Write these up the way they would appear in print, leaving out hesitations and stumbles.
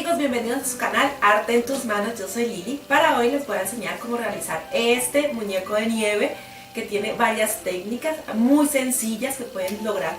chicos, bienvenidos a su canal Arte en tus manos, yo soy Lili. Para hoy les voy a enseñar cómo realizar este muñeco de nieve que tiene varias técnicas muy sencillas que pueden lograr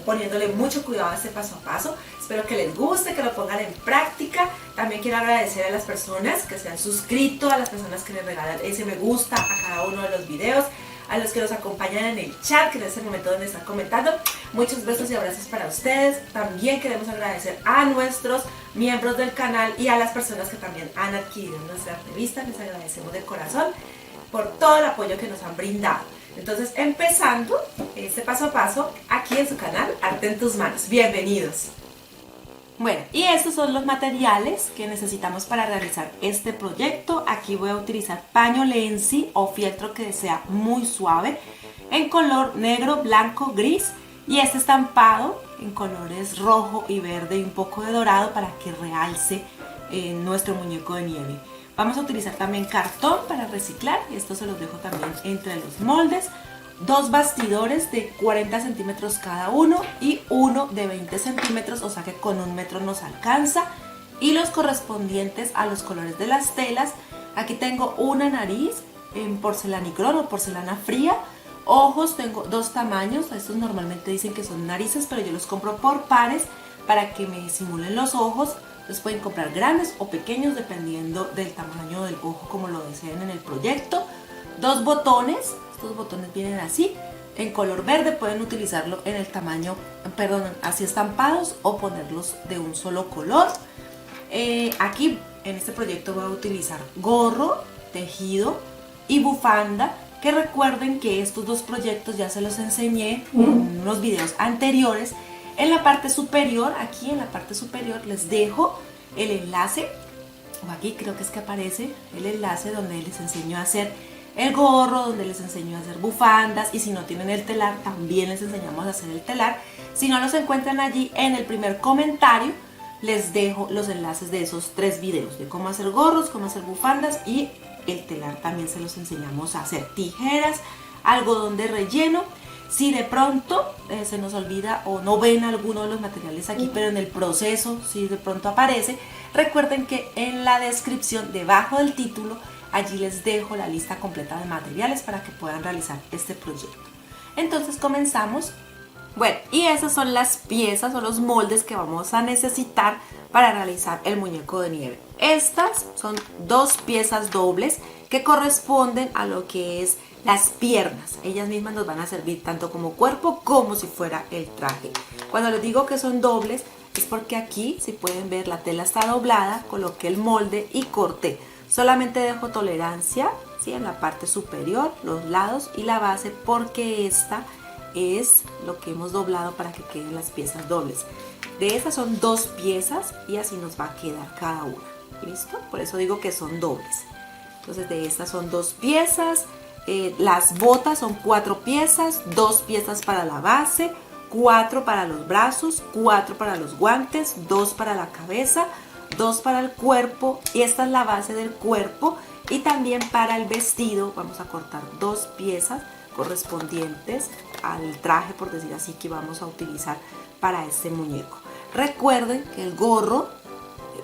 poniéndole mucho cuidado a este paso a paso. Espero que les guste, que lo pongan en práctica. También quiero agradecer a las personas que se han suscrito, a las personas que les regalan ese me gusta a cada uno de los videos, a los que nos acompañan en el chat, que en este momento donde están comentando. Muchos besos y abrazos para ustedes. También queremos agradecer a nuestros miembros del canal y a las personas que también han adquirido nuestra revista. Les agradecemos de corazón por todo el apoyo que nos han brindado. Entonces, empezando este paso a paso aquí en su canal Arte en tus manos. Bienvenidos. Bueno, y estos son los materiales que necesitamos para realizar este proyecto. Aquí voy a utilizar paño Lenzi o fieltro que sea muy suave en color negro, blanco, gris, y este estampado en colores rojo y verde y un poco de dorado para que realce nuestro muñeco de nieve. Vamos a utilizar también cartón para reciclar, esto se los dejo también entre los moldes. Dos bastidores de 40 centímetros cada uno y uno de 20 centímetros, o sea que con 1 metro nos alcanza. Y los correspondientes a los colores de las telas. Aquí tengo una nariz en porcelanicrón o porcelana fría. Ojos tengo dos tamaños, estos normalmente dicen que son narices, pero yo los compro por pares para que me simulen los ojos. Los pueden comprar grandes o pequeños dependiendo del tamaño del ojo como lo deseen en el proyecto. Dos botones. Estos botones vienen así, en color verde, pueden utilizarlo en el tamaño, perdón, así estampados o ponerlos de un solo color. Aquí en este proyecto voy a utilizar gorro, tejido y bufanda, que recuerden que estos dos proyectos ya se los enseñé en unos videos anteriores. En la parte superior, aquí en la parte superior les dejo el enlace, o aquí creo que es que aparece el enlace donde les enseño a hacer el gorro, donde les enseño a hacer bufandas, y si no tienen el telar también les enseñamos a hacer el telar. Si no los encuentran allí, en el primer comentario les dejo los enlaces de esos 3 videos, de cómo hacer gorros, cómo hacer bufandas, y el telar también se los enseñamos a hacer. Tijeras, algodón de relleno. Si de pronto se nos olvida o no ven alguno de los materiales aquí, pero en el proceso si de pronto aparece, recuerden que en la descripción debajo del título allí les dejo la lista completa de materiales para que puedan realizar este proyecto. Entonces comenzamos. Bueno, y esas son las piezas o los moldes que vamos a necesitar para realizar el muñeco de nieve. Estas son 2 piezas dobles que corresponden a lo que es las piernas. Ellas mismas nos van a servir tanto como cuerpo como si fuera el traje. Cuando les digo que son dobles es porque aquí, si pueden ver, la tela está doblada, coloqué el molde y corté. Solamente dejo tolerancia, ¿sí?, en la parte superior, los lados y la base, porque esta es lo que hemos doblado para que queden las piezas dobles. De estas son 2 piezas y así nos va a quedar cada una. ¿Listo? Por eso digo que son dobles. Entonces de estas son 2 piezas. Las botas son 4 piezas, 2 piezas para la base, 4 para los brazos, 4 para los guantes, 2 para la cabeza, 2 para el cuerpo, y esta es la base del cuerpo. Y también para el vestido vamos a cortar 2 piezas correspondientes al traje, por decir así, que vamos a utilizar para este muñeco. Recuerden que el gorro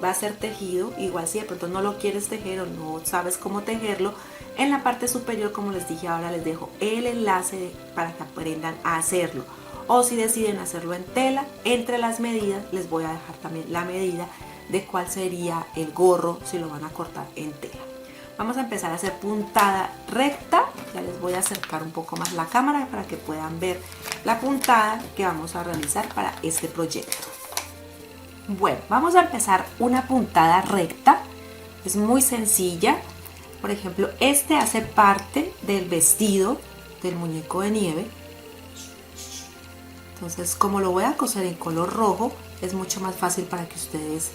va a ser tejido, igual si de pronto no lo quieres tejer o no sabes cómo tejerlo, en la parte superior, como les dije, ahora les dejo el enlace para que aprendan a hacerlo. O si deciden hacerlo en tela, entre las medidas les voy a dejar también la medida de cuál sería el gorro si lo van a cortar en tela. Vamos a empezar a hacer puntada recta. Ya les voy a acercar un poco más la cámara para que puedan ver la puntada que vamos a realizar para este proyecto. Bueno, vamos a empezar una puntada recta. Es muy sencilla. Por ejemplo, este hace parte del vestido del muñeco de nieve. Entonces, como lo voy a coser en color rojo, es mucho más fácil para que ustedes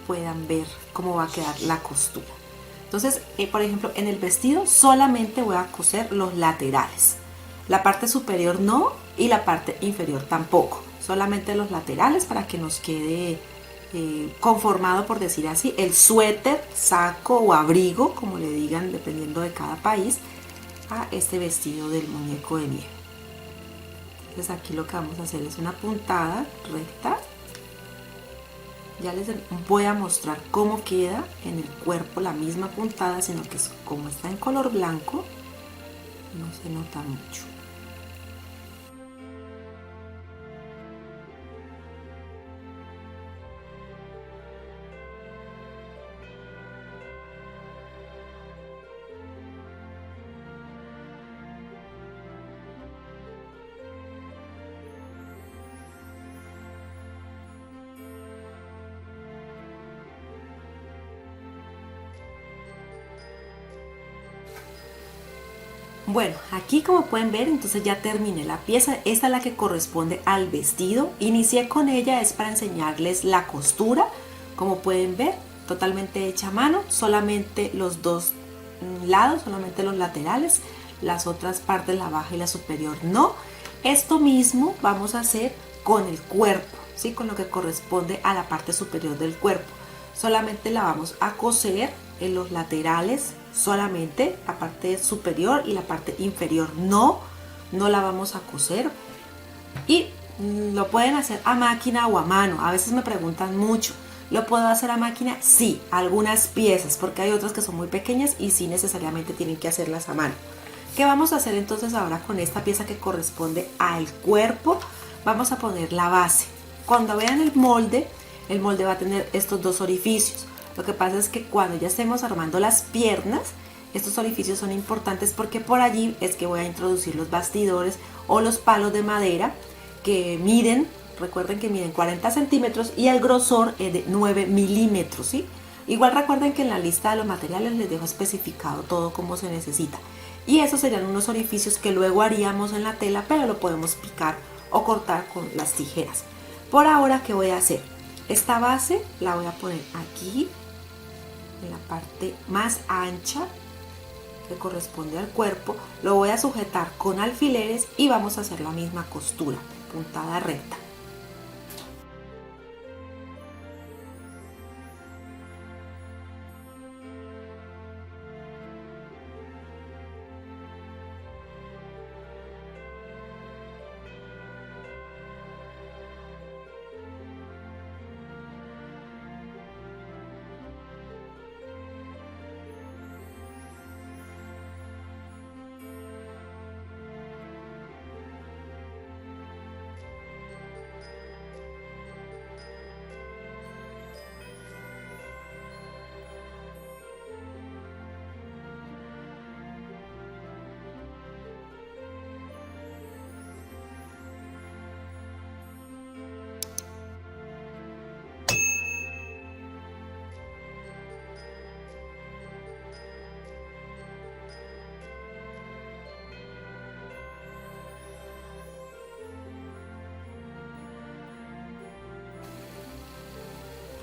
puedan ver cómo va a quedar la costura. Entonces, por ejemplo, en el vestido solamente voy a coser los laterales. La parte superior no, y la parte inferior tampoco. Solamente los laterales para que nos quede conformado, por decir así, el suéter, saco o abrigo, como le digan dependiendo de cada país, a este vestido del muñeco de nieve. Entonces aquí lo que vamos a hacer es una puntada recta Ya les voy a mostrar cómo queda en el cuerpo la misma puntada, sino que como está en color blanco, no se nota mucho. Bueno, aquí como pueden ver, entonces ya terminé la pieza. Esta es la que corresponde al vestido. Inicié con ella, es para enseñarles la costura. Como pueden ver, totalmente hecha a mano, solamente los dos lados, solamente los laterales, las otras partes, la baja y la superior no. Esto mismo vamos a hacer con el cuerpo, ¿sí? Con lo que corresponde a la parte superior del cuerpo. Solamente la vamos a coser en los laterales, solamente la parte superior y la parte inferior no la vamos a coser. Y lo pueden hacer a máquina o a mano. A veces me preguntan mucho, ¿lo puedo hacer a máquina? Sí, algunas piezas, porque hay otras que son muy pequeñas y sí necesariamente tienen que hacerlas a mano. ¿Qué vamos a hacer entonces ahora con esta pieza que corresponde al cuerpo? Vamos a poner la base. Cuando vean el molde va a tener estos dos orificios. Lo que pasa es que cuando ya estemos armando las piernas, estos orificios son importantes porque por allí es que voy a introducir los bastidores o los palos de madera que miden, recuerden que miden 40 centímetros y el grosor es de 9 milímetros, ¿sí? Igual recuerden que en la lista de los materiales les dejo especificado todo como se necesita. Y esos serían unos orificios que luego haríamos en la tela, pero lo podemos picar o cortar con las tijeras. Por ahora, ¿qué voy a hacer? Esta base la voy a poner aquí, en la parte más ancha que corresponde al cuerpo. Lo voy a sujetar con alfileres y vamos a hacer la misma costura, puntada recta.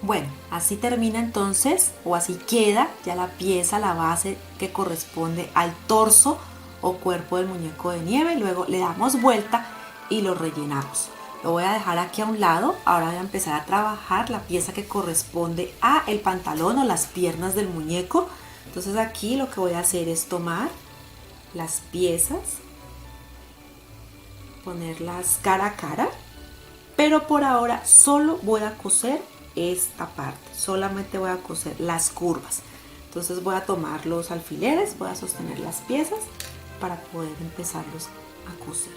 Bueno, así termina entonces, o así queda ya la pieza, la base que corresponde al torso o cuerpo del muñeco de nieve. Luego le damos vuelta y lo rellenamos. Lo voy a dejar aquí a un lado. Ahora voy a empezar a trabajar la pieza que corresponde a el pantalón o las piernas del muñeco. Entonces aquí lo que voy a hacer es tomar las piezas, ponerlas cara a cara, pero por ahora solo voy a coser esta parte, solamente voy a coser las curvas. Entonces voy a tomar los alfileres, voy a sostener las piezas para poder empezarlos a coser.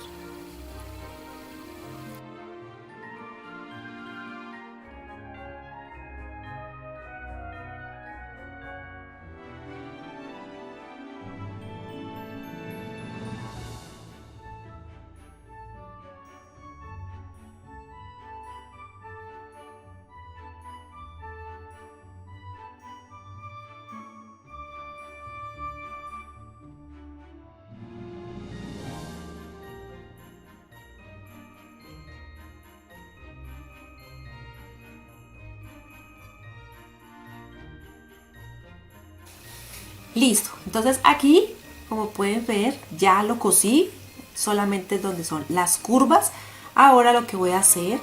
Listo, entonces aquí como pueden ver ya lo cosí, solamente donde son las curvas. Ahora lo que voy a hacer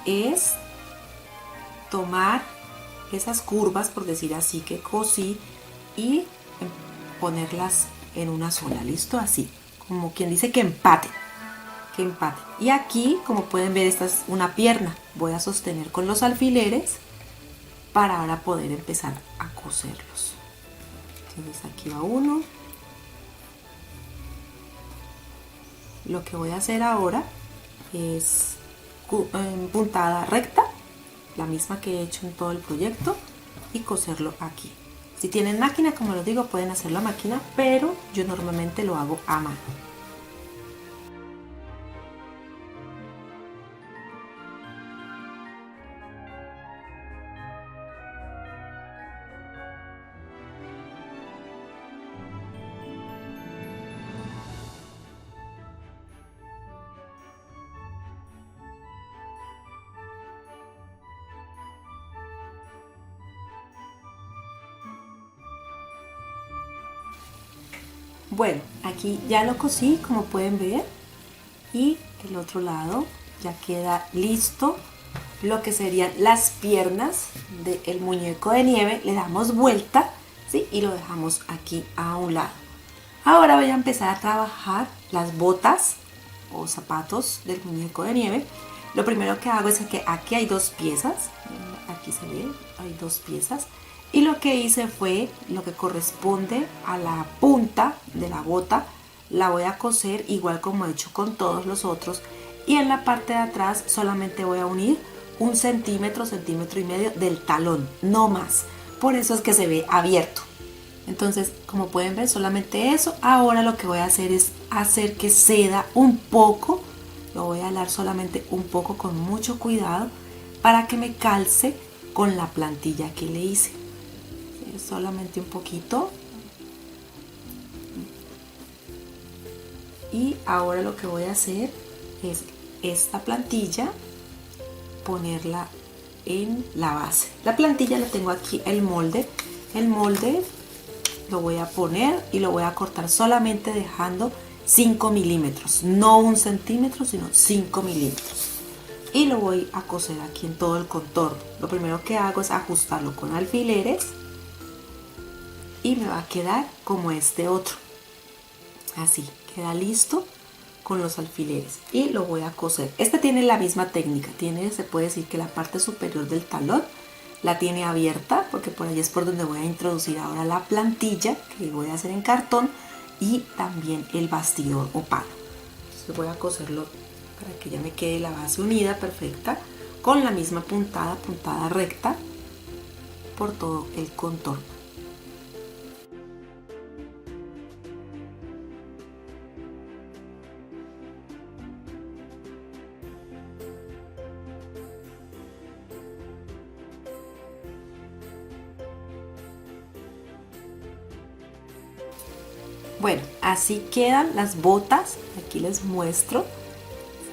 es tomar esas curvas, por decir así, que cosí y ponerlas en una sola, listo, así, como quien dice que empate. Y aquí como pueden ver, esta es una pierna, voy a sostener con los alfileres para ahora poder empezar a coserlos. Entonces aquí va uno. Lo que voy a hacer ahora es puntada recta, la misma que he hecho en todo el proyecto, y coserlo aquí. Si tienen máquina, como les digo, pueden hacerlo a máquina, pero yo normalmente lo hago a mano. Bueno, aquí ya lo cosí, como pueden ver, y el otro lado ya queda listo. Lo que serían las piernas del muñeco de nieve, le damos vuelta, ¿sí? Y lo dejamos aquí a un lado. Ahora voy a empezar a trabajar las botas o zapatos del muñeco de nieve. Lo primero que hago es que aquí hay dos piezas, aquí se ve, hay dos piezas. Y lo que hice fue lo que corresponde a la punta de la bota, la voy a coser igual como he hecho con todos los otros, y en la parte de atrás solamente voy a unir 1 centímetro, centímetro y medio del talón, no más. Por eso es que se ve abierto. Entonces, como pueden ver, solamente eso. Ahora lo que voy a hacer es hacer que ceda un poco, lo voy a alar solamente un poco con mucho cuidado para que me calce con la plantilla que le hice. Solamente un poquito. Y ahora lo que voy a hacer es esta plantilla ponerla en la base. La plantilla la tengo aquí, el molde lo voy a poner y lo voy a cortar solamente dejando 5 milímetros, no 1 centímetro, sino 5 milímetros, y lo voy a coser aquí en todo el contorno. Lo primero que hago es ajustarlo con alfileres y me va a quedar como este otro, así queda listo con los alfileres, y lo voy a coser. Este tiene la misma técnica, se puede decir que la parte superior del talón la tiene abierta, porque por ahí es por donde voy a introducir ahora la plantilla que voy a hacer en cartón, y también el bastidor o palo. Entonces voy a coserlo para que ya me quede la base unida perfecta con la misma puntada recta por todo el contorno. Bueno, así quedan las botas. Aquí les muestro.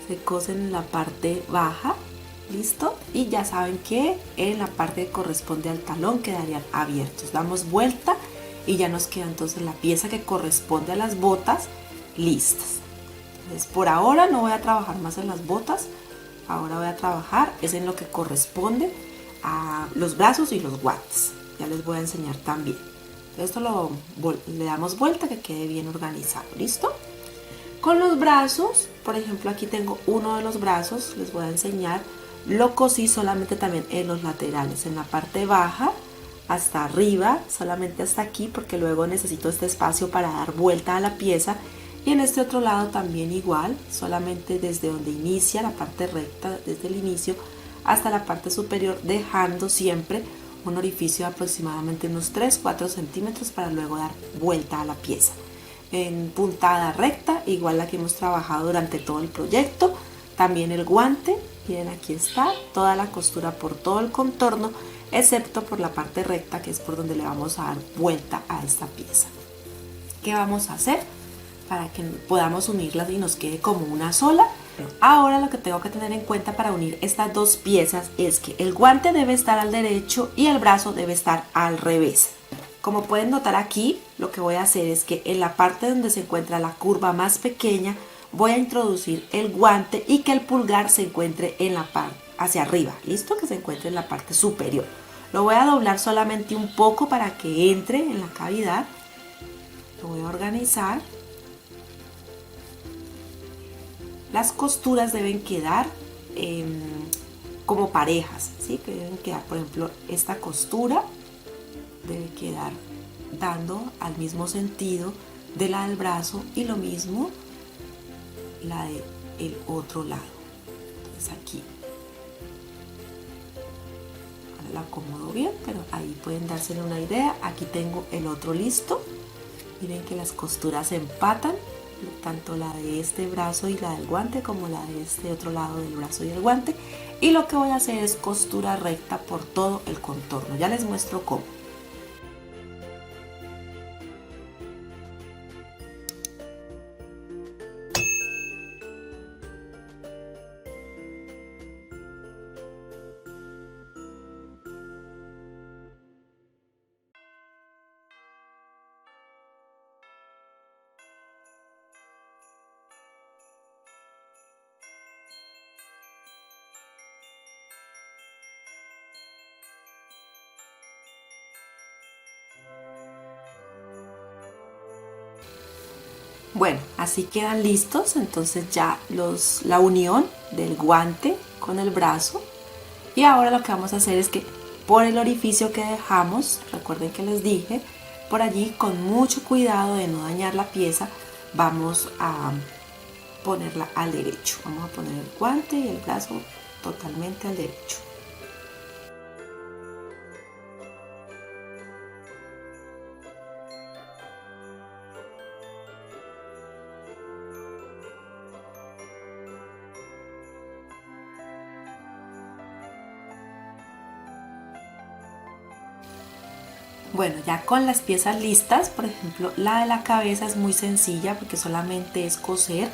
Se cosen en la parte baja. ¿Listo? Y ya saben que en la parte que corresponde al talón quedarían abiertos. Damos vuelta y ya nos queda entonces la pieza que corresponde a las botas listas. Entonces, por ahora no voy a trabajar más en las botas. Ahora voy a trabajar es en lo que corresponde a los brazos y los guantes. Ya les voy a enseñar también. Esto le damos vuelta que quede bien organizado. ¿Listo? Con los brazos, por ejemplo, aquí tengo uno de los brazos, les voy a enseñar. Lo cosí solamente también en los laterales, en la parte baja hasta arriba, solamente hasta aquí, porque luego necesito este espacio para dar vuelta a la pieza. Y en este otro lado también igual, solamente desde donde inicia la parte recta, desde el inicio hasta la parte superior, dejando siempre un orificio de aproximadamente unos 3-4 centímetros para luego dar vuelta a la pieza. En puntada recta, igual la que hemos trabajado durante todo el proyecto. También el guante, miren, aquí está toda la costura por todo el contorno, excepto por la parte recta, que es por donde le vamos a dar vuelta a esta pieza. ¿Qué vamos a hacer para que podamos unirlas y nos quede como una sola? Ahora lo que tengo que tener en cuenta para unir estas dos piezas es que el guante debe estar al derecho y el brazo debe estar al revés. Como pueden notar aquí, lo que voy a hacer es que en la parte donde se encuentra la curva más pequeña voy a introducir el guante y que el pulgar se encuentre en la parte hacia arriba, listo, que se encuentre en la parte superior. Lo voy a doblar solamente un poco para que entre en la cavidad. Lo voy a organizar. Las costuras deben quedar como parejas, ¿sí? Que deben quedar, por ejemplo, esta costura debe quedar dando al mismo sentido de la del brazo y lo mismo la del otro lado. Entonces aquí ahora la acomodo bien, pero ahí pueden dársele una idea. Aquí tengo el otro listo. Miren que las costuras se empatan, tanto la de este brazo y la del guante como la de este otro lado del brazo y el guante. Y lo que voy a hacer es costura recta por todo el contorno. Ya les muestro cómo. Bueno, así quedan listos, entonces ya la unión del guante con el brazo. Y ahora lo que vamos a hacer es que por el orificio que dejamos, recuerden que les dije, por allí con mucho cuidado de no dañar la pieza, vamos a ponerla al derecho. Vamos a poner el guante y el brazo totalmente al derecho. Bueno, ya con las piezas listas, por ejemplo, la de la cabeza es muy sencilla porque solamente es coser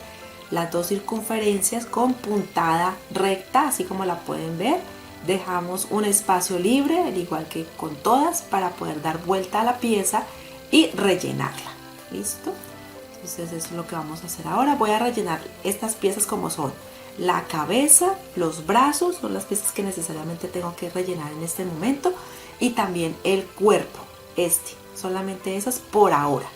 las dos circunferencias con puntada recta, así como la pueden ver. Dejamos un espacio libre, al igual que con todas, para poder dar vuelta a la pieza y rellenarla. ¿Listo? Entonces eso es lo que vamos a hacer ahora. Voy a rellenar estas piezas como son. La cabeza, los brazos, son las piezas que necesariamente tengo que rellenar en este momento. Y también el cuerpo, solamente esas por ahora.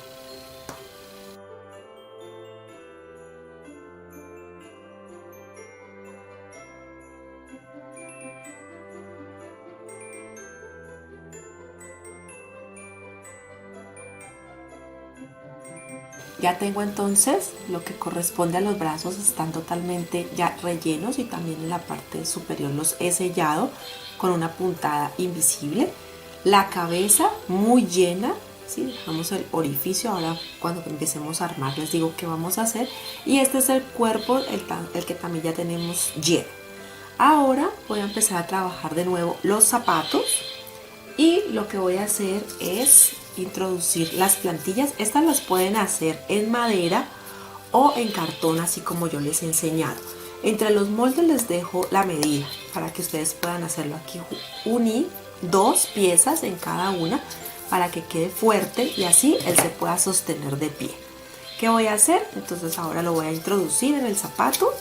Ya tengo entonces lo que corresponde a los brazos, están totalmente ya rellenos y también en la parte superior los he sellado con una puntada invisible. La cabeza muy llena, ¿sí? Dejamos el orificio. Ahora cuando empecemos a armar les digo qué vamos a hacer. Y este es el cuerpo, el que también ya tenemos lleno. Ahora voy a empezar a trabajar de nuevo los zapatos y lo que voy a hacer es introducir las plantillas. Estas las pueden hacer en madera o en cartón, así como yo les he enseñado. Entre los moldes les dejo la medida para que ustedes puedan hacerlo. Aquí uní 2 piezas en cada una para que quede fuerte y así él se pueda sostener de pie. ¿Qué voy a hacer? Entonces ahora lo voy a introducir en el zapato,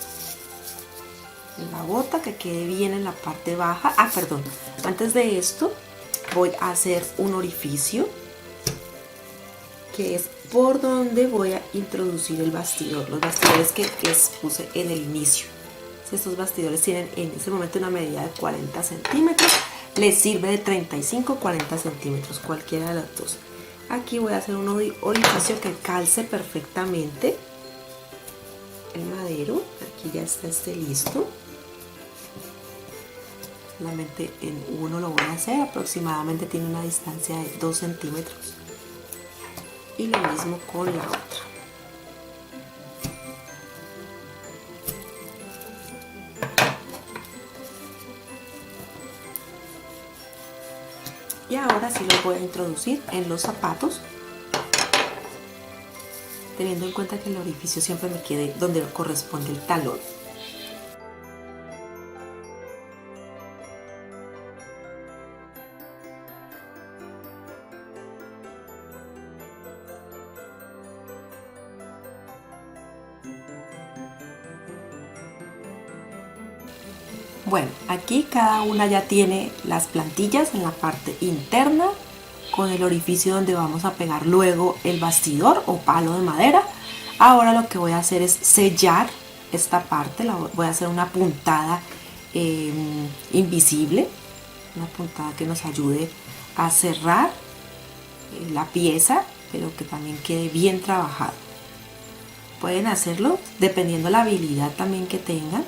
en la bota, que quede bien en la parte baja. Antes de esto voy a hacer un orificio que es por donde voy a introducir el bastidor, los bastidores que les puse en el inicio. Estos bastidores tienen en este momento una medida de 40 centímetros, les sirve de 35 o 40 centímetros, cualquiera de las dos. Aquí voy a hacer un orificio que calce perfectamente el madero. Aquí ya está listo. Solamente en uno lo voy a hacer, aproximadamente tiene una distancia de 2 centímetros. Y lo mismo con la otra. Y ahora sí los voy a introducir en los zapatos, teniendo en cuenta que el orificio siempre me quede donde corresponde el talón. Bueno, aquí cada una ya tiene las plantillas en la parte interna con el orificio donde vamos a pegar luego el bastidor o palo de madera. Ahora lo que voy a hacer es sellar esta parte, voy a hacer una puntada invisible, una puntada que nos ayude a cerrar la pieza, pero que también quede bien trabajado. Pueden hacerlo dependiendo la habilidad también que tengan.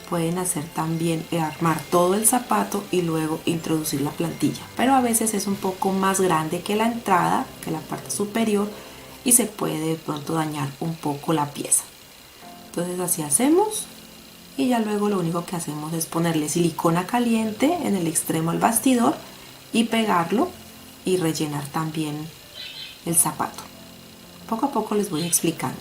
Pueden hacer también armar todo el zapato y luego introducir la plantilla, pero a veces es un poco más grande que la entrada, que la parte superior, y se puede de pronto dañar un poco la pieza. Entonces así hacemos, y ya luego lo único que hacemos es ponerle silicona caliente en el extremo del bastidor y pegarlo y rellenar también el zapato. Poco a poco les voy explicando.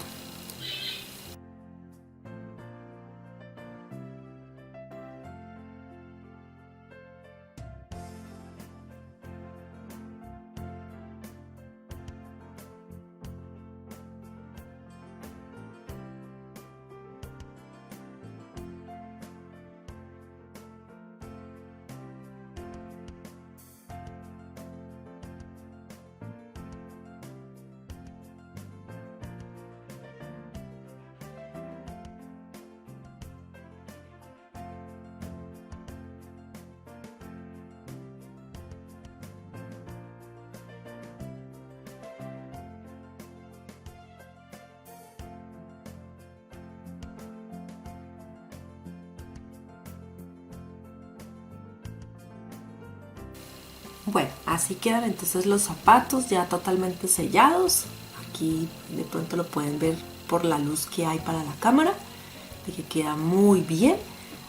Bueno, así quedan entonces los zapatos ya totalmente sellados. Aquí de pronto lo pueden ver por la luz que hay para la cámara, de que queda muy bien.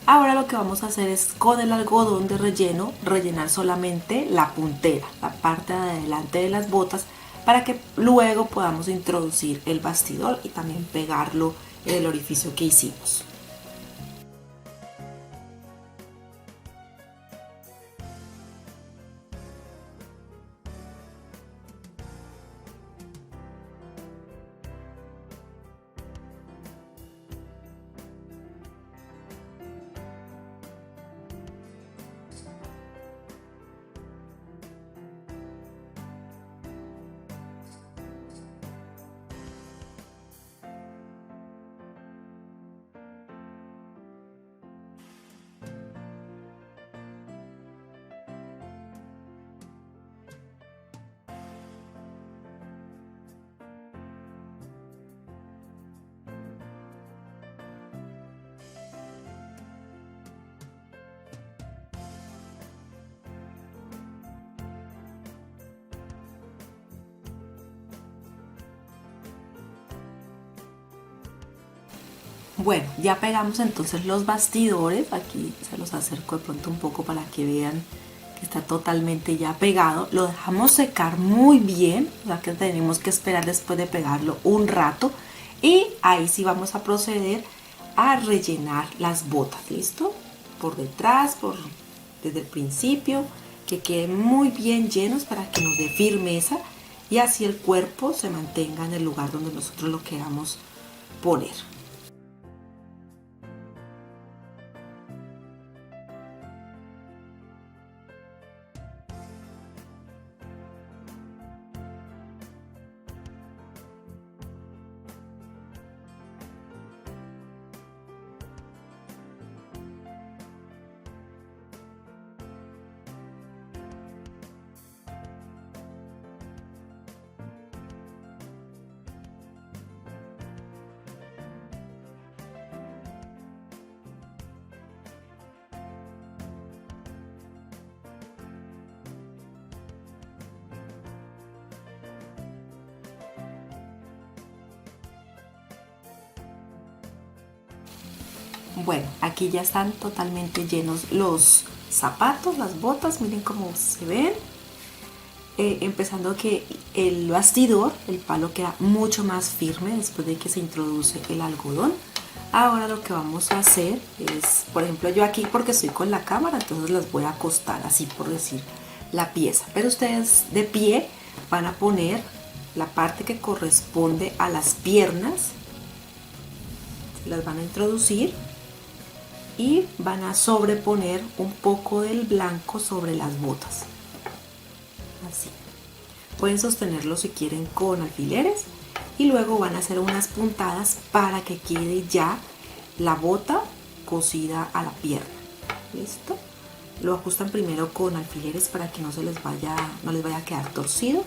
Ahora lo que vamos a hacer es con el algodón de relleno rellenar solamente la puntera, la parte de adelante de las botas, para que luego podamos introducir el bastidor y también pegarlo en el orificio que hicimos. Bueno, ya pegamos entonces los bastidores. Aquí se los acerco de pronto un poco para que vean que está totalmente ya pegado. Lo dejamos secar muy bien, o sea que tenemos que esperar después de pegarlo un rato. Y ahí sí vamos a proceder a rellenar las botas, ¿listo? Por detrás, desde el principio, que queden muy bien llenos para que nos dé firmeza y así el cuerpo se mantenga en el lugar donde nosotros lo queramos poner. Bueno, aquí ya están totalmente llenos los zapatos, las botas, miren cómo se ven. Empezando que el bastidor, el palo queda mucho más firme después de que se introduce el algodón. Ahora lo que vamos a hacer es, por ejemplo, yo aquí porque estoy con la cámara, entonces las voy a acostar así por decir la pieza. Pero ustedes de pie van a poner la parte que corresponde a las piernas, las van a introducir y van a sobreponer un poco del blanco sobre las botas. Así. Pueden sostenerlo si quieren con alfileres y luego van a hacer unas puntadas para que quede ya la bota cosida a la pierna. listo. Lo ajustan primero con alfileres para que no les vaya a quedar torcido.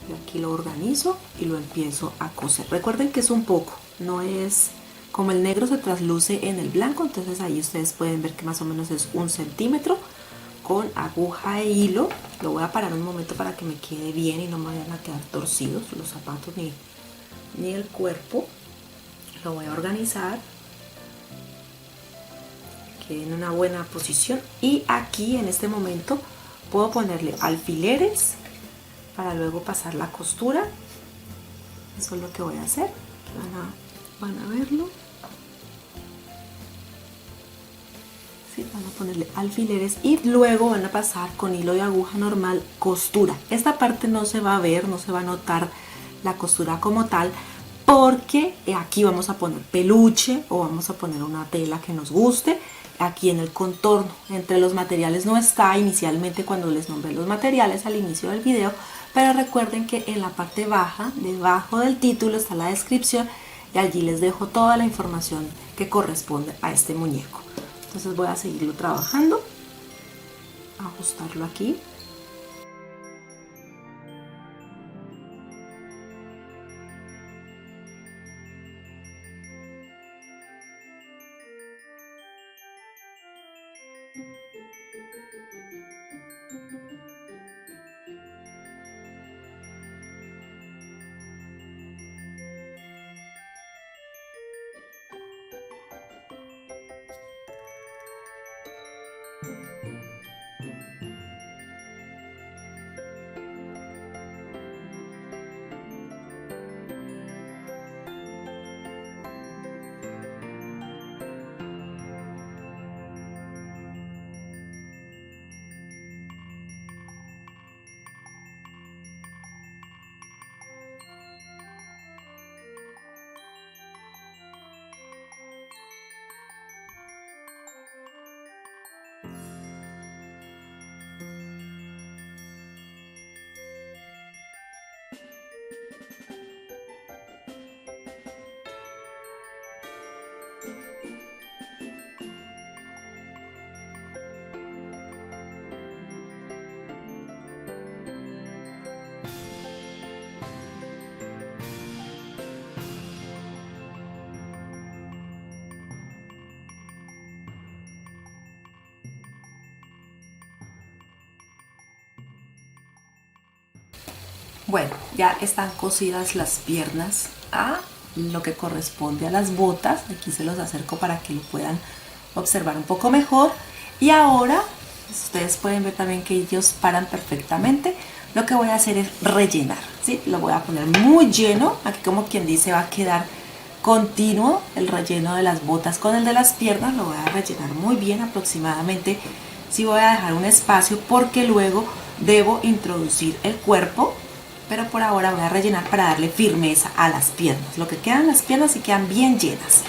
Yo aquí lo organizo y lo empiezo a coser. Recuerden que es un poco, no es como el negro se trasluce en el blanco, entonces ahí ustedes pueden ver que más o menos es 1 centímetro. Con aguja e hilo lo voy a parar un momento para que me quede bien y no me vayan a quedar torcidos los zapatos ni el cuerpo. Lo voy a organizar, quede en una buena posición, y aquí en este momento puedo ponerle alfileres para luego pasar la costura. Eso es lo que voy a hacer. Van a verlo. Sí, van a ponerle alfileres y luego van a pasar con hilo de aguja normal costura. Esta parte no se va a ver, no se va a notar la costura como tal, porque aquí vamos a poner peluche o vamos a poner una tela que nos guste. Aquí en el contorno, entre los materiales no está inicialmente cuando les nombré los materiales al inicio del video, pero recuerden que en la parte baja, debajo del título, está la descripción y allí les dejo toda la información que corresponde a este muñeco. Entonces voy a seguirlo trabajando, ajustarlo aquí. Bueno, ya están cosidas las piernas a lo que corresponde a las botas. Aquí se los acerco para que lo puedan observar un poco mejor. Y ahora ustedes pueden ver también que ellos paran perfectamente. Lo que voy a hacer es rellenar, ¿sí? Lo voy a poner muy lleno. Aquí, como quien dice, va a quedar continuo el relleno de las botas con el de las piernas. Lo voy a rellenar muy bien, aproximadamente. Sí voy a dejar un espacio porque luego debo introducir el cuerpo, pero por ahora voy a rellenar para darle firmeza a las piernas. Lo que quedan las piernas sí quedan bien llenas.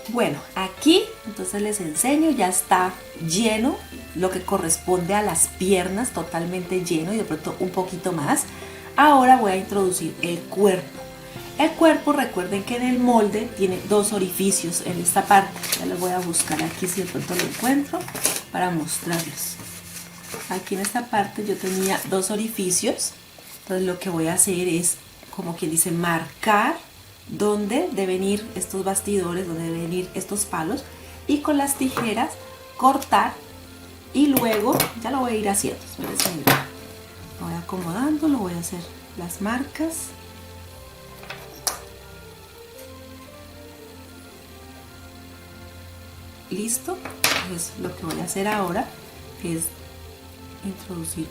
Bueno, aquí entonces les enseño, ya está lleno lo que corresponde a las piernas, totalmente lleno y de pronto un poquito más. Ahora voy a introducir el cuerpo. El cuerpo, recuerden que en el molde tiene dos orificios en esta parte. Ya les voy a buscar aquí si de pronto lo encuentro para mostrarles. Aquí en esta parte yo tenía dos orificios. Entonces lo que voy a hacer es, como quien dice, marcar dónde deben ir estos bastidores, dónde deben ir estos palos, y con las tijeras cortar, y luego ya lo voy a ir haciendo. Lo voy acomodando, lo voy a hacer las marcas listo. Entonces lo que voy a hacer ahora es introducir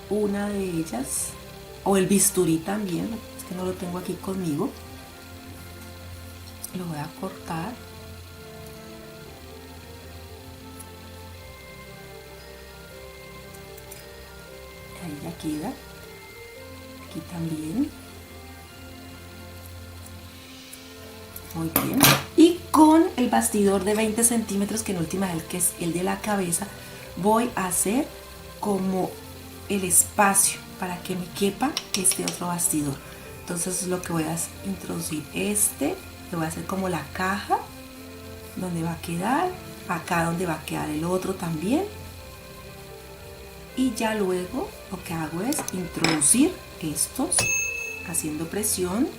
una de ellas, o el bisturí también, es que no lo tengo aquí conmigo. Lo voy a cortar. Ahí ya queda. Aquí también. Muy bien. Y con el bastidor de 20 centímetros, que en última es el que es el de la cabeza, voy a hacer como el espacio para que me quepa este otro bastidor. Entonces lo que voy a introducir le voy a hacer como la caja donde va a quedar, acá donde va a quedar el otro también, y ya luego lo que hago es introducir estos haciendo presión.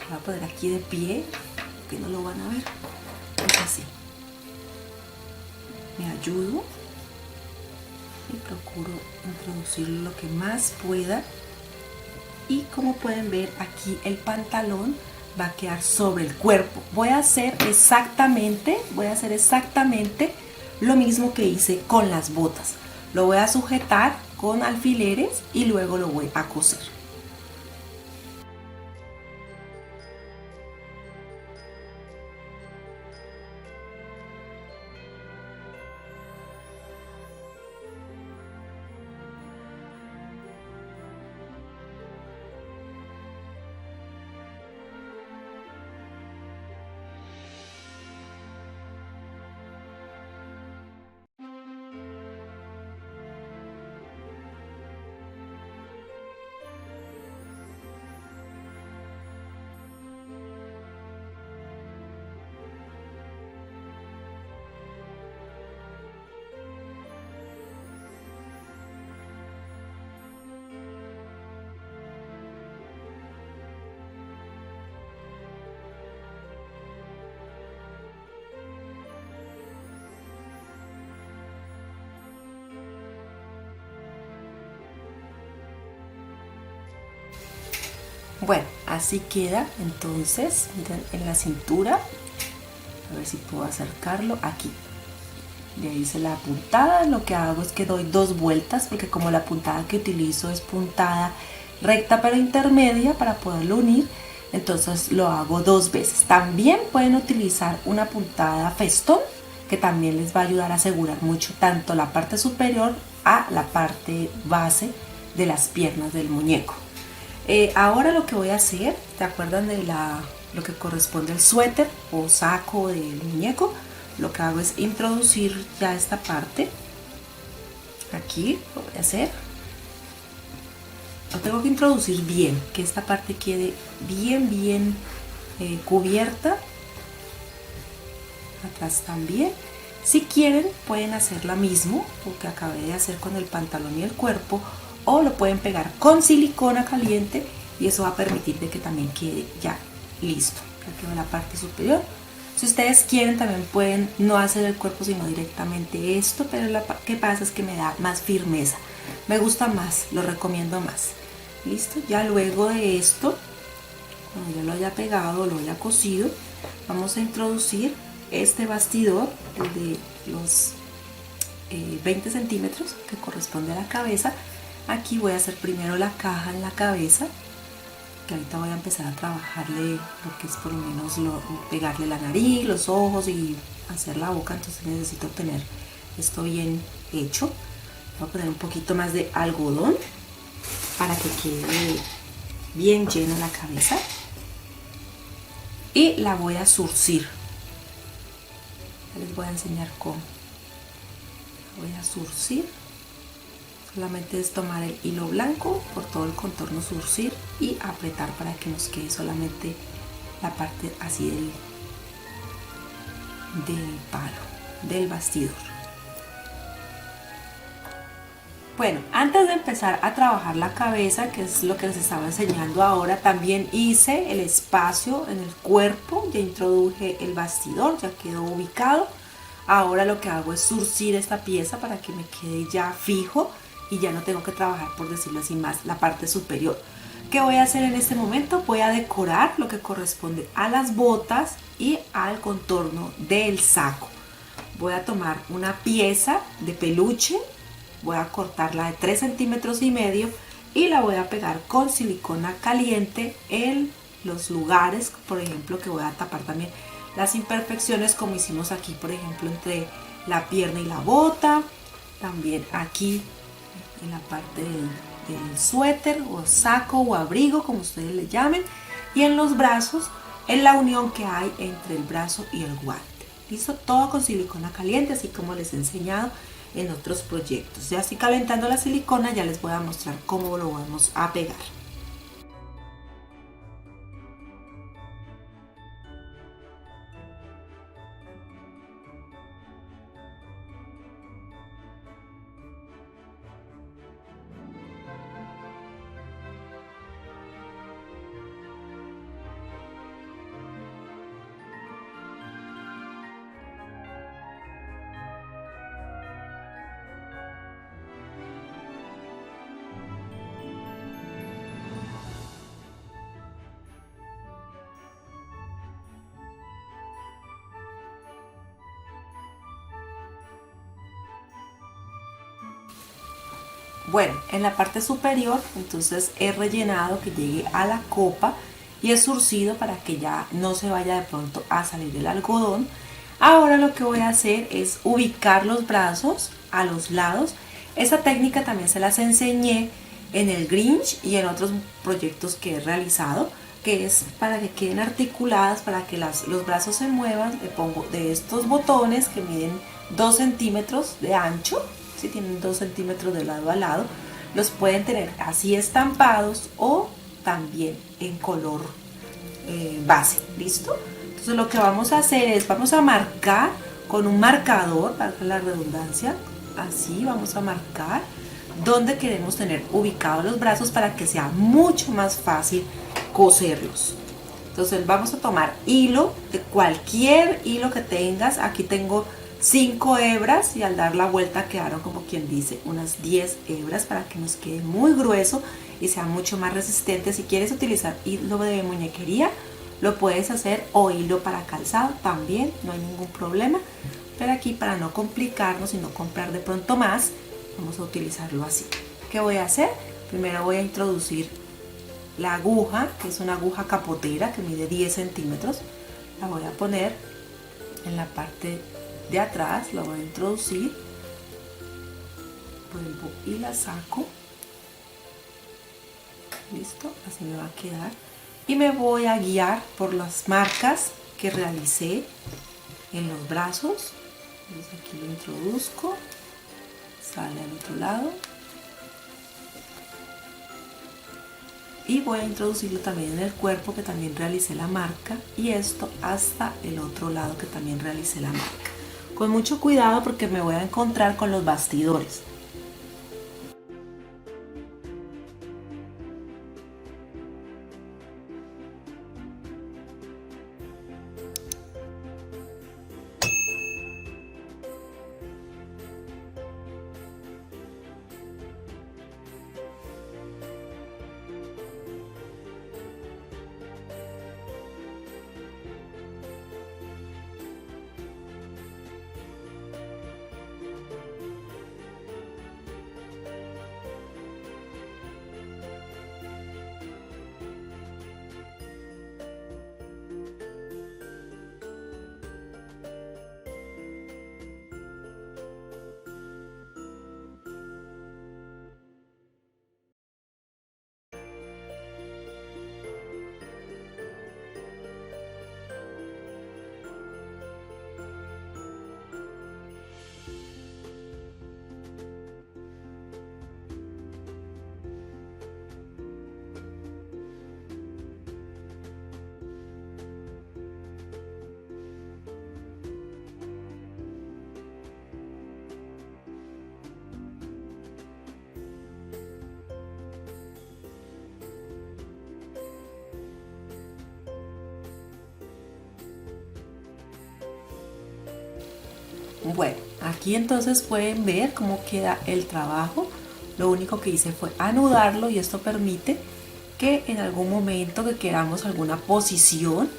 Voy a poner aquí de pie, que no lo van a ver, es así. Me ayudo y procuro introducirlo lo que más pueda, y como pueden ver aquí el pantalón va a quedar sobre el cuerpo. Voy a hacer exactamente lo mismo que hice con las botas. Lo voy a sujetar con alfileres y luego lo voy a coser. Bueno, así queda entonces. Miren, en la cintura, a ver si puedo acercarlo aquí. Ya hice la puntada. Lo que hago es que doy 2 vueltas, porque como la puntada que utilizo es puntada recta pero intermedia para poderlo unir, entonces lo hago 2 veces. También pueden utilizar una puntada festón, que también les va a ayudar a asegurar mucho tanto la parte superior a la parte base de las piernas del muñeco. Ahora lo que voy a hacer, ¿te acuerdan de lo que corresponde al suéter o saco del muñeco? Lo que hago es introducir ya esta parte. Aquí lo voy a hacer. Lo tengo que introducir bien, que esta parte quede bien cubierta. Atrás también. Si quieren pueden hacer lo mismo, lo que acabé de hacer con el pantalón y el cuerpo, o lo pueden pegar con silicona caliente y eso va a permitir de que también quede ya listo. Ya quedó la parte superior. Si ustedes quieren también pueden no hacer el cuerpo sino directamente esto, pero lo que pasa es que me da más firmeza, me gusta más, lo recomiendo más. Listo, ya luego de esto, cuando ya lo haya pegado, lo haya cosido, vamos a introducir este bastidor, el de los 20 centímetros que corresponde a la cabeza. Aquí voy a hacer primero la caja en la cabeza, que ahorita voy a empezar a trabajarle lo que es por lo menos pegarle la nariz, los ojos y hacer la boca, entonces necesito tener esto bien hecho. Voy a poner un poquito más de algodón para que quede bien llena la cabeza y la voy a zurcir. Les voy a enseñar cómo. Voy a zurcir. Solamente es tomar el hilo blanco por todo el contorno, zurcir y apretar para que nos quede solamente la parte así del palo, del bastidor. Bueno, antes de empezar a trabajar la cabeza, que es lo que les estaba enseñando ahora, también hice el espacio en el cuerpo, ya introduje el bastidor, ya quedó ubicado. Ahora lo que hago es zurcir esta pieza para que me quede ya fijo y ya no tengo que trabajar, por decirlo así, más la parte superior. ¿Qué voy a hacer en este momento? Voy a decorar lo que corresponde a las botas y al contorno del saco. Voy a tomar una pieza de peluche, voy a cortarla de 3 centímetros y medio y la voy a pegar con silicona caliente en los lugares, por ejemplo, que voy a tapar también las imperfecciones, como hicimos aquí, por ejemplo, entre la pierna y la bota, también aquí en la parte del suéter o saco o abrigo, como ustedes le llamen, y en los brazos, en la unión que hay entre el brazo y el guante. Listo, todo con silicona caliente, así como les he enseñado en otros proyectos. Ya estoy calentando la silicona, ya les voy a mostrar cómo lo vamos a pegar. Bueno, en la parte superior entonces he rellenado que llegue a la copa y he surcido para que ya no se vaya de pronto a salir el algodón. Ahora lo que voy a hacer es ubicar los brazos a los lados. Esta técnica también se las enseñé en el Grinch y en otros proyectos que he realizado, que es para que queden articuladas, para que los brazos se muevan. Le pongo de estos botones que miden 2 centímetros de ancho. Si tienen 2 centímetros de lado a lado, los pueden tener así estampados o también en color base. ¿Listo? Entonces lo que vamos a hacer es, vamos a marcar con un marcador, para la redundancia, así vamos a marcar donde queremos tener ubicados los brazos para que sea mucho más fácil coserlos. Entonces vamos a tomar hilo, de cualquier hilo que tengas. Aquí tengo 5 hebras y al dar la vuelta quedaron, como quien dice, unas 10 hebras para que nos quede muy grueso y sea mucho más resistente. Si quieres utilizar hilo de muñequería, lo puedes hacer, o hilo para calzado también, no hay ningún problema. Pero aquí, para no complicarnos y no comprar de pronto más, vamos a utilizarlo así. ¿Qué voy a hacer? Primero voy a introducir la aguja, que es una aguja capotera que mide 10 centímetros. La voy a poner en la parte de atrás, la voy a introducir, vuelvo y la saco. Listo, así me va a quedar. Y me voy a guiar por las marcas que realicé en los brazos. Entonces aquí lo introduzco, sale al otro lado y voy a introducirlo también en el cuerpo, que también realicé la marca, y esto hasta el otro lado que también realicé la marca. Con mucho cuidado porque me voy a encontrar con los bastidores. Bueno, aquí entonces pueden ver cómo queda el trabajo. Lo único que hice fue anudarlo y esto permite que en algún momento que queramos alguna posición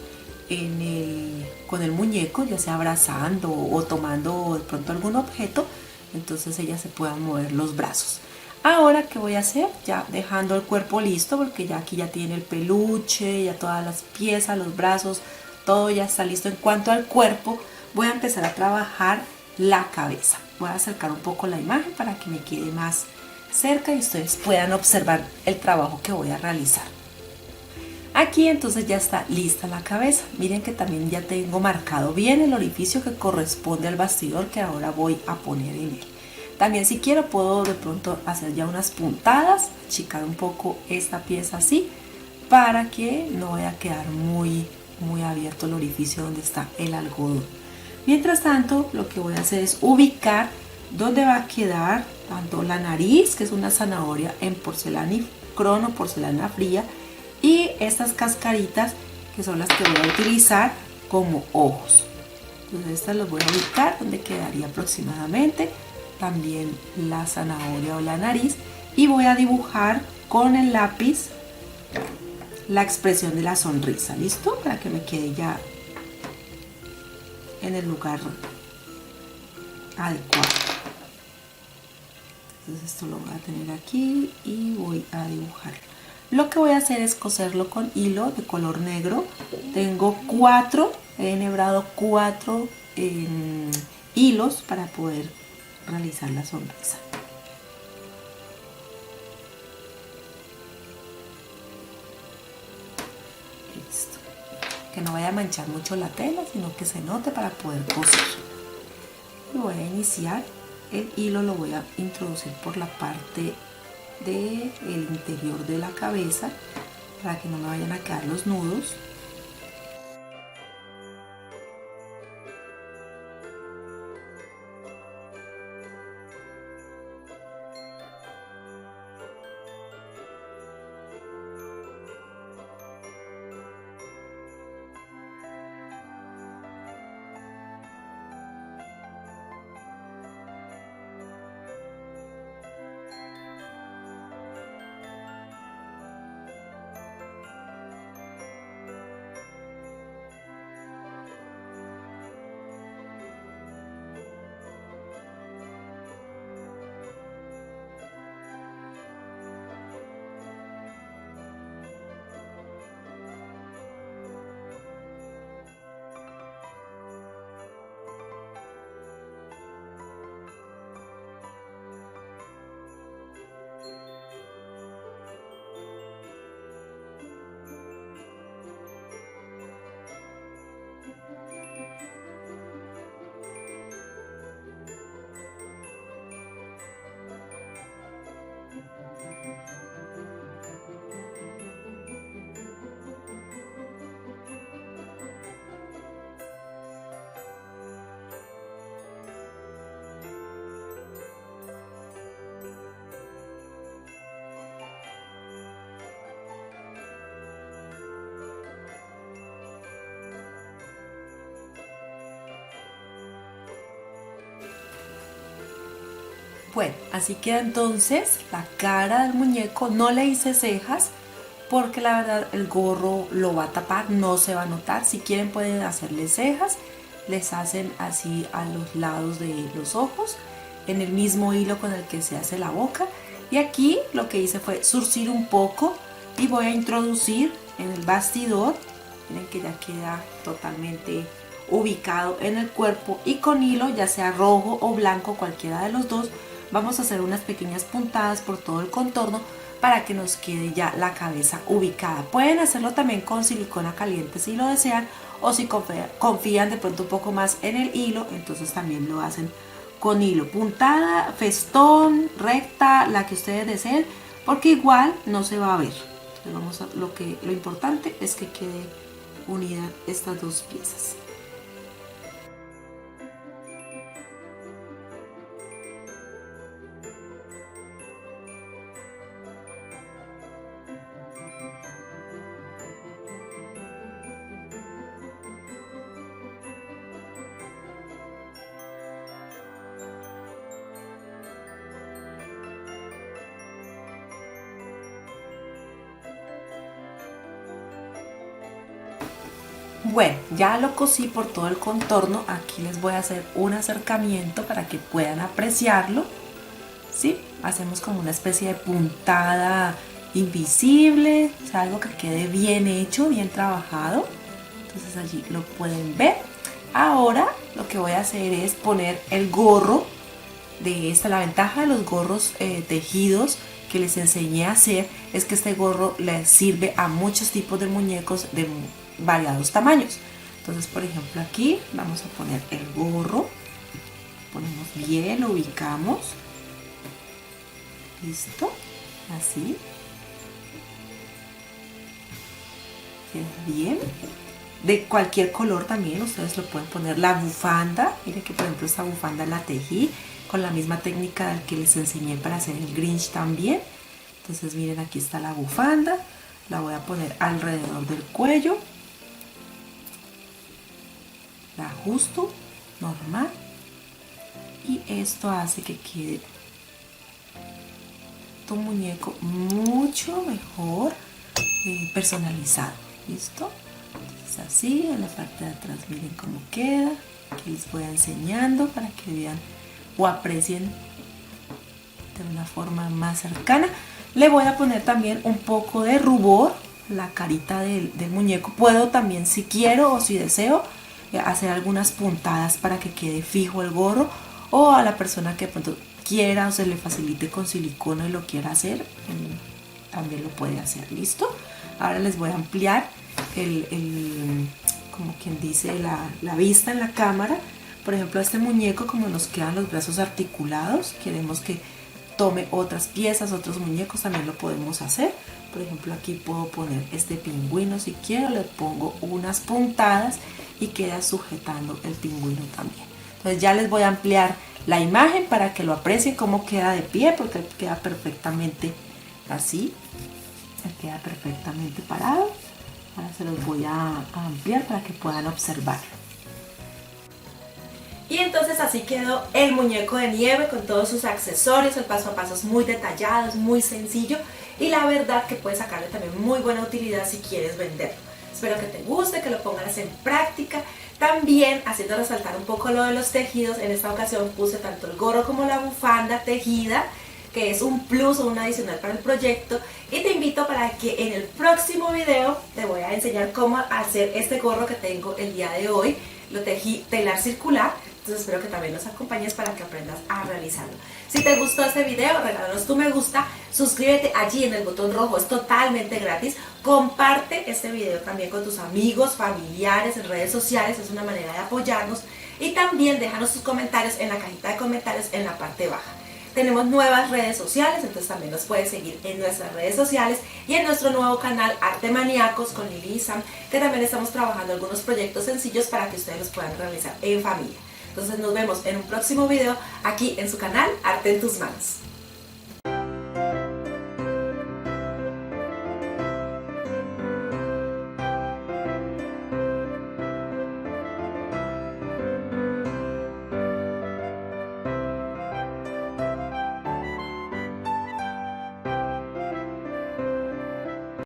con el muñeco, ya sea abrazando o tomando de pronto algún objeto, entonces ella se pueda mover los brazos. Ahora, ¿qué voy a hacer? Ya dejando el cuerpo listo, porque ya aquí ya tiene el peluche, ya todas las piezas, los brazos, todo ya está listo. En cuanto al cuerpo, voy a empezar a trabajar la cabeza. Voy a acercar un poco la imagen para que me quede más cerca y ustedes puedan observar el trabajo que voy a realizar. Aquí entonces ya está lista la cabeza. Miren que también ya tengo marcado bien el orificio que corresponde al bastidor que ahora voy a poner en él. También si quiero puedo de pronto hacer ya unas puntadas, achicar un poco esta pieza así para que no vaya a quedar muy abierto el orificio donde está el algodón. Mientras tanto, lo que voy a hacer es ubicar dónde va a quedar tanto la nariz, que es una zanahoria en porcelana y crono, porcelana fría, y estas cascaritas que son las que voy a utilizar como ojos. Entonces estas las voy a ubicar donde quedaría aproximadamente también la zanahoria o la nariz, y voy a dibujar con el lápiz la expresión de la sonrisa. ¿Listo? Para que me quede ya en el lugar adecuado. Entonces esto lo voy a tener aquí y voy a dibujar. Lo que voy a hacer es coserlo con hilo de color negro. Tengo 4, he enhebrado 4 hilos para poder realizar la sonrisa. Listo. Que no vaya a manchar mucho la tela, sino que se note para poder coser. Y voy a iniciar el hilo, lo voy a introducir por la parte del interior de la cabeza para que no me vayan a quedar los nudos. Bueno, así queda entonces la cara del muñeco. No le hice cejas porque la verdad el gorro lo va a tapar, no se va a notar. Si quieren pueden hacerle cejas, les hacen así a los lados de los ojos, en el mismo hilo con el que se hace la boca. Y aquí lo que hice fue zurcir un poco y voy a introducir en el bastidor. Miren que ya queda totalmente ubicado en el cuerpo, y con hilo, ya sea rojo o blanco, cualquiera de los dos, vamos a hacer unas pequeñas puntadas por todo el contorno para que nos quede ya la cabeza ubicada. Pueden hacerlo también con silicona caliente si lo desean, o si confían de pronto un poco más en el hilo, entonces también lo hacen con hilo. Puntada, festón, recta, la que ustedes deseen, porque igual no se va a ver. Entonces lo importante es que quede unida estas dos piezas. Bueno, ya lo cosí por todo el contorno. Aquí les voy a hacer un acercamiento para que puedan apreciarlo. ¿Sí? Hacemos como una especie de puntada invisible, o sea, algo que quede bien hecho, bien trabajado. Entonces allí lo pueden ver. Ahora lo que voy a hacer es poner el gorro de esta. La ventaja de los gorros tejidos que les enseñé a hacer es que este gorro les sirve a muchos tipos de muñecos de variados tamaños. Entonces, por ejemplo, aquí vamos a poner el gorro, ponemos bien, lo ubicamos, listo, así, queda bien. De cualquier color también ustedes lo pueden poner. La bufanda, miren que por ejemplo esta bufanda la tejí con la misma técnica que les enseñé para hacer el Grinch también. Entonces miren, aquí está la bufanda, la voy a poner alrededor del cuello, la ajusto normal y esto hace que quede tu muñeco mucho mejor personalizado. ¿Listo? Entonces así, en la parte de atrás miren cómo queda. Aquí les voy enseñando para que vean o aprecien de una forma más cercana. Le voy a poner también un poco de rubor, la carita del muñeco. Puedo también, si quiero o si deseo, hacer algunas puntadas para que quede fijo el gorro, o a la persona que de pronto quiera o se le facilite con silicona y lo quiera hacer, también lo puede hacer. ¿Listo? Ahora les voy a ampliar como quien dice, la vista en la cámara. Por ejemplo, a este muñeco, como nos quedan los brazos articulados, queremos que tome otras piezas, otros muñecos, también lo podemos hacer. Por ejemplo, aquí puedo poner este pingüino, si quiero le pongo unas puntadas y queda sujetando el pingüino también. Entonces ya les voy a ampliar la imagen para que lo aprecien cómo queda de pie, porque queda perfectamente así, queda perfectamente parado. Ahora se los voy a ampliar para que puedan observar. Y entonces así quedó el muñeco de nieve con todos sus accesorios. El paso a paso es muy detallado, es muy sencillo y la verdad que puedes sacarle también muy buena utilidad si quieres venderlo. Espero que te guste, que lo pongas en práctica. También, haciendo resaltar un poco lo de los tejidos, en esta ocasión puse tanto el gorro como la bufanda tejida, que es un plus o un adicional para el proyecto, y te invito para que en el próximo video te voy a enseñar cómo hacer este gorro que tengo el día de hoy. Lo tejí telar circular, entonces espero que también nos acompañes para que aprendas a realizarlo. Si te gustó este video, regálanos tu me gusta, suscríbete allí en el botón rojo, es totalmente gratis. Comparte este video también con tus amigos, familiares, en redes sociales, es una manera de apoyarnos. Y también déjanos tus comentarios en la cajita de comentarios en la parte baja. Tenemos nuevas redes sociales, entonces también nos puedes seguir en nuestras redes sociales y en nuestro nuevo canal Arte Maníacos con Lili y Sam, que también estamos trabajando algunos proyectos sencillos para que ustedes los puedan realizar en familia. Entonces nos vemos en un próximo video aquí en su canal Arte en tus manos.